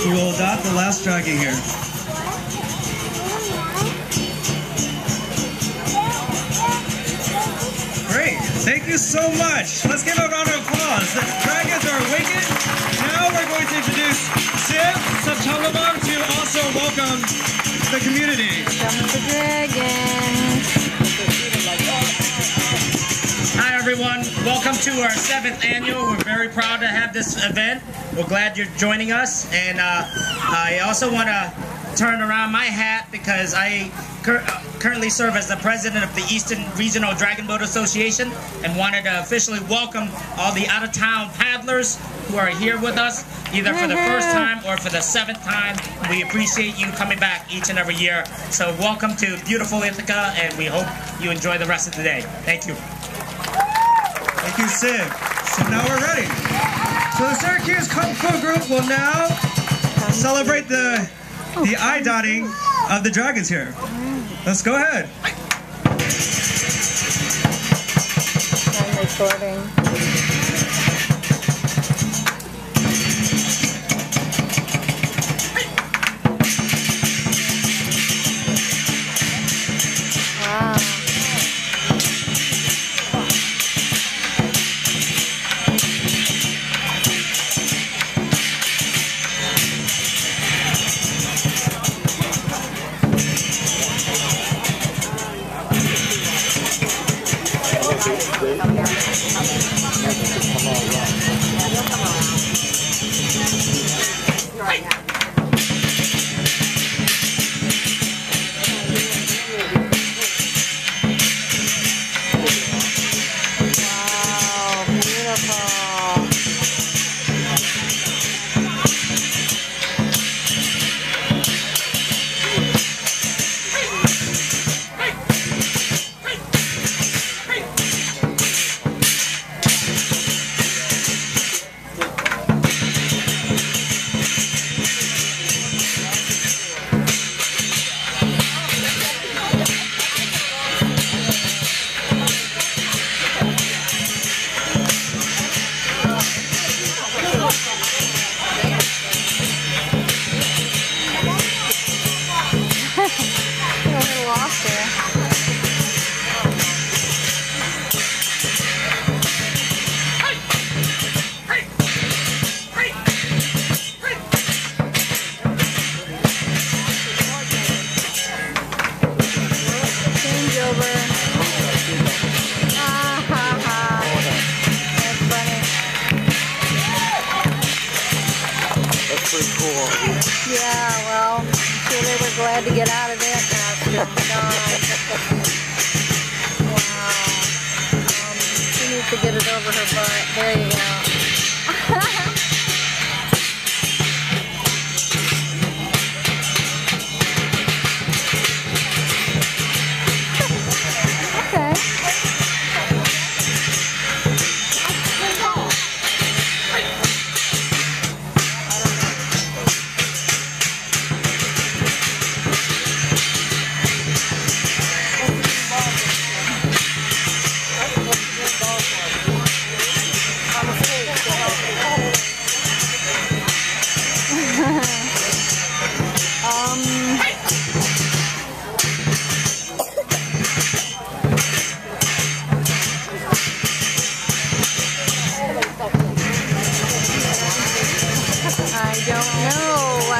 who will adopt the last dragon here. Great, thank you so much. Let's give a round of applause. The dragons are awakened. Now we're going to introduce Siv Satalabar to also welcome the community. Welcome the dragons. Hi everyone, welcome to our 7th annual. We're very proud to have this event. We're glad you're joining us, and I also want to turn around my hat because I currently serve as the president of the Eastern Regional Dragon Boat Association and wanted to officially welcome all the out-of-town paddlers who are here with us, either for the first time or for the 7th time. We appreciate you coming back each and every year. So welcome to beautiful Ithaca, and we hope you enjoy the rest of the day. Thank you. Thank you, Siv. So now we're ready. So the Syracuse Kung Fu group will now celebrate the eye dotting of the dragons here. Let's go ahead. I'm recording. Yeah, well, I'm sure they were glad to get out of that costume. Wow. She needs to get it over her butt. There you go. I don't know. I